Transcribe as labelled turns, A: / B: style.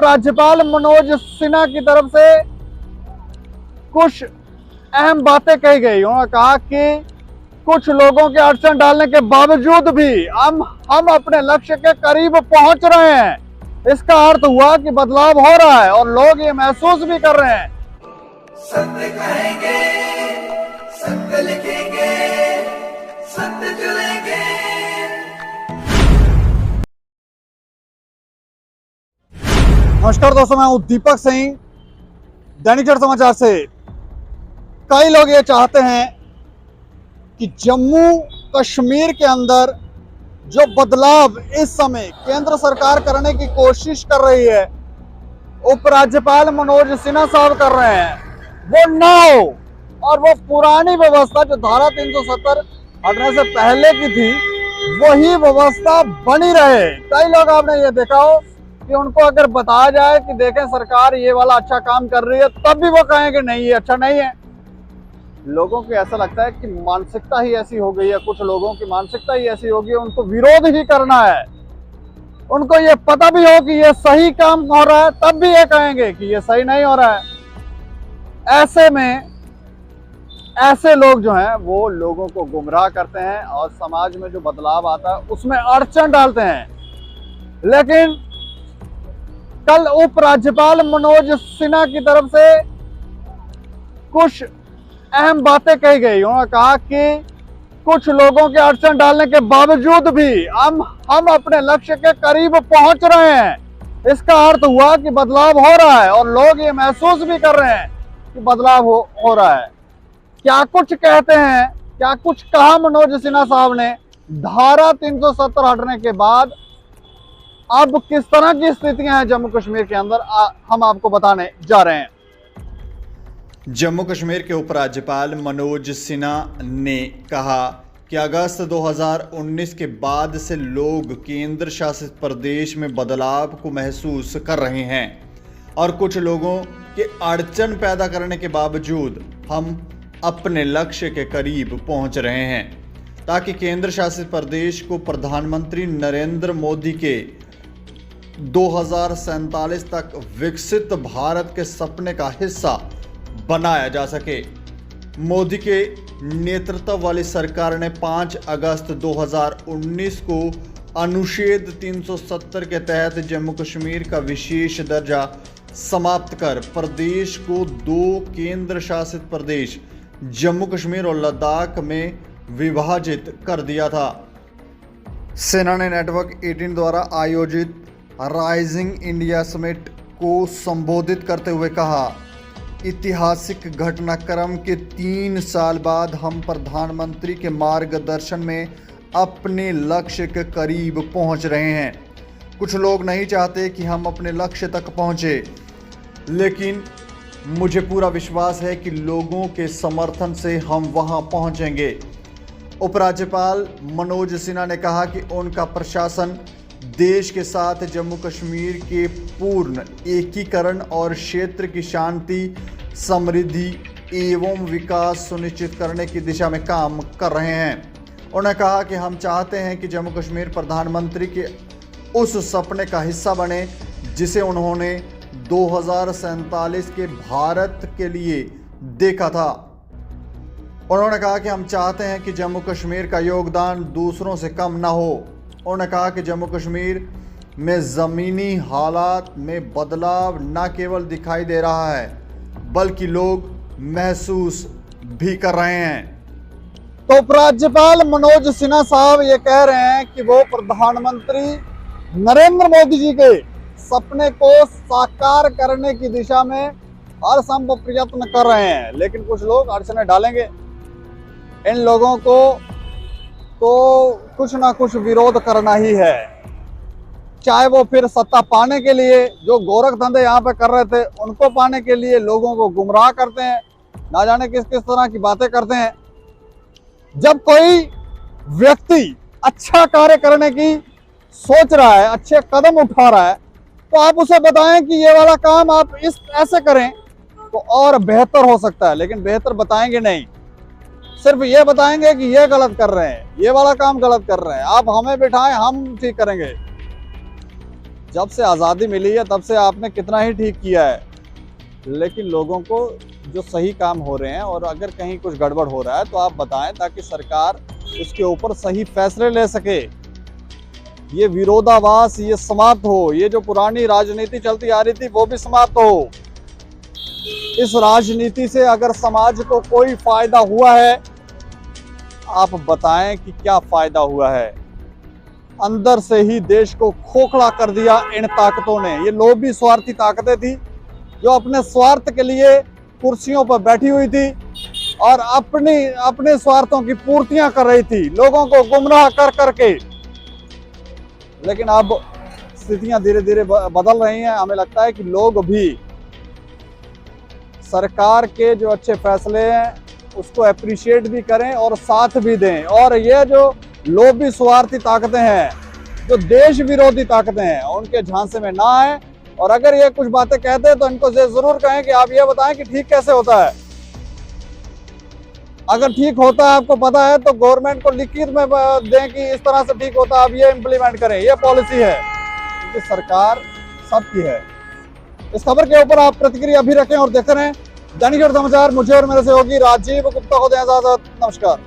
A: राज्यपाल मनोज सिन्हा की तरफ से कुछ अहम बातें कही गई। उन्होंने कहा कि कुछ लोगों के अड़चन डालने के बावजूद भी हम अपने लक्ष्य के करीब पहुंच रहे हैं। इसका अर्थ हुआ कि बदलाव हो रहा है और लोग ये महसूस भी कर रहे हैं।
B: सत्य कहेंगे, सत्य लिखेंगे, सत्य चलेंगे।
A: नमस्कार दोस्तों, मैं हूं दीपक सिंह, दैनिक जागरण समाचार से। कई लोग ये चाहते हैं कि जम्मू कश्मीर के अंदर जो बदलाव इस समय केंद्र सरकार करने की कोशिश कर रही है, उपराज्यपाल मनोज सिन्हा साहब कर रहे हैं, वो ना हो और वो पुरानी व्यवस्था जो धारा 370 हटने से पहले की थी वही व्यवस्था बनी रहे। कई लोग आपने ये देखा हो कि उनको अगर बताया जाए कि देखें सरकार ये वाला अच्छा काम कर रही है, तब भी वो कहेंगे नहीं ये अच्छा नहीं है। लोगों को ऐसा लगता है कि मानसिकता ही ऐसी हो गई है, कुछ लोगों की मानसिकता ही ऐसी होगी, उनको विरोध ही करना है। उनको ये पता भी हो कि ये सही काम हो रहा है, तब भी ये कहेंगे कि ये सही नहीं हो रहा है। ऐसे में ऐसे लोग जो हैं वो लोगों को गुमराह करते हैं और समाज में जो बदलाव आता है उसमें अड़चन डालते हैं। लेकिन कल उपराज्यपाल मनोज सिन्हा की तरफ से कुछ अहम बातें कही गई। उन्होंने कहा कि कुछ लोगों के अड़चन डालने के बावजूद भी हम अपने लक्ष्य के करीब पहुंच रहे हैं। इसका अर्थ हुआ कि बदलाव हो रहा है और लोग ये महसूस भी कर रहे हैं कि बदलाव हो रहा है। क्या कुछ कहते हैं, क्या कुछ कहा मनोज सिन्हा साहब ने धारा 370 हटने के बाद, अब किस तरह की स्थितियां हैं जम्मू कश्मीर के अंदर, हम आपको बताने जा रहे हैं।
C: जम्मू कश्मीर के उपराज्यपाल मनोज सिन्हा ने कहा कि अगस्त 2019 के बाद से लोग केंद्र शासित प्रदेश में बदलाव को महसूस कर रहे हैं और कुछ लोगों के अड़चन पैदा करने के बावजूद हम अपने लक्ष्य के करीब पहुंच रहे हैं, ताकि केंद्र शासित प्रदेश को प्रधानमंत्री नरेंद्र मोदी के 2047 तक विकसित भारत के सपने का हिस्सा बनाया जा सके। मोदी के नेतृत्व वाली सरकार ने 5 अगस्त 2019 को अनुच्छेद 370 के तहत जम्मू कश्मीर का विशेष दर्जा समाप्त कर प्रदेश को 2 केंद्र शासित प्रदेश जम्मू कश्मीर और लद्दाख में विभाजित कर दिया था। सेना ने नेटवर्क 18 द्वारा आयोजित राइजिंग इंडिया समिट को संबोधित करते हुए कहा, ऐतिहासिक घटनाक्रम के 3 साल बाद हम प्रधानमंत्री के मार्गदर्शन में अपने लक्ष्य के करीब पहुंच रहे हैं। कुछ लोग नहीं चाहते कि हम अपने लक्ष्य तक पहुंचे, लेकिन मुझे पूरा विश्वास है कि लोगों के समर्थन से हम वहां पहुंचेंगे। उपराज्यपाल मनोज सिन्हा ने कहा कि उनका प्रशासन देश के साथ जम्मू कश्मीर के पूर्ण एकीकरण और क्षेत्र की शांति, समृद्धि एवं विकास सुनिश्चित करने की दिशा में काम कर रहे हैं। उन्होंने कहा कि हम चाहते हैं कि जम्मू कश्मीर प्रधानमंत्री के उस सपने का हिस्सा बने जिसे उन्होंने 2047 के भारत के लिए देखा था। उन्होंने कहा कि हम चाहते हैं कि जम्मू कश्मीर का योगदान दूसरों से कम ना हो। उन्होंने कहा कि जम्मू कश्मीर में ज़मीनी हालात में बदलाव न केवल दिखाई दे रहा है बल्कि लोग महसूस भी कर रहे हैं।
A: तो उपराज्यपाल मनोज सिन्हा साहब ये कह रहे हैं कि वो प्रधानमंत्री नरेंद्र मोदी जी के सपने को साकार करने की दिशा में हर संभव प्रयत्न कर रहे हैं, लेकिन कुछ लोग अड़चनें डालेंगे। इन लोगों को तो कुछ ना कुछ विरोध करना ही है, चाहे वो फिर सत्ता पाने के लिए, जो गोरख धंधे यहाँ पे कर रहे थे उनको पाने के लिए लोगों को गुमराह करते हैं, ना जाने किस किस तरह की बातें करते हैं। जब कोई व्यक्ति अच्छा कार्य करने की सोच रहा है, अच्छे कदम उठा रहा है, तो आप उसे बताएं कि ये वाला काम आप ऐसे करें तो और बेहतर हो सकता है, लेकिन बेहतर बताएंगे नहीं, सिर्फ ये बताएंगे कि ये गलत कर रहे हैं, ये वाला काम गलत कर रहे हैं, आप हमें बिठाएं हम ठीक करेंगे। जब से आज़ादी मिली है तब से आपने कितना ही ठीक किया है, लेकिन लोगों को जो सही काम हो रहे हैं और अगर कहीं कुछ गड़बड़ हो रहा है तो आप बताएं ताकि सरकार उसके ऊपर सही फैसले ले सके। ये विरोधाभास ये समाप्त हो, ये जो पुरानी राजनीति चलती आ रही थी वो भी समाप्त हो। इस राजनीति से अगर समाज को कोई फायदा हुआ है, आप बताएं कि क्या फायदा हुआ है। अंदर से ही देश को खोखला कर दिया इन ताकतों ने। ये लोभी स्वार्थी ताकतें थी जो अपने स्वार्थ के लिए कुर्सियों पर बैठी हुई थी और अपने स्वार्थों की पूर्तियां कर रही थी, लोगों को गुमराह कर करके। लेकिन अब स्थितियां धीरे धीरे बदल रही हैं। हमें लगता है कि लोग भी सरकार के जो अच्छे फैसले हैं उसको अप्रिशिएट भी करें और साथ भी दें, और ये जो लोभी स्वार्थी ताकतें हैं, जो देश विरोधी ताकतें हैं, उनके झांसे में ना आए। और अगर ये कुछ बातें कहते हैं तो इनको जरूर कहें कि आप ये बताएं कि ठीक कैसे होता है। अगर ठीक होता है, आपको पता है, तो गवर्नमेंट को लिखित में दें कि इस तरह से ठीक होता है, आप ये इम्प्लीमेंट करें, ये पॉलिसी है, क्योंकि सरकार सबकी है। इस खबर के ऊपर आप प्रतिक्रिया भी रखें और देखते रहें दैनिक समाचार। मुझे और मेरे सहयोगी राजीव गुप्ता को दें इजाजत। नमस्कार।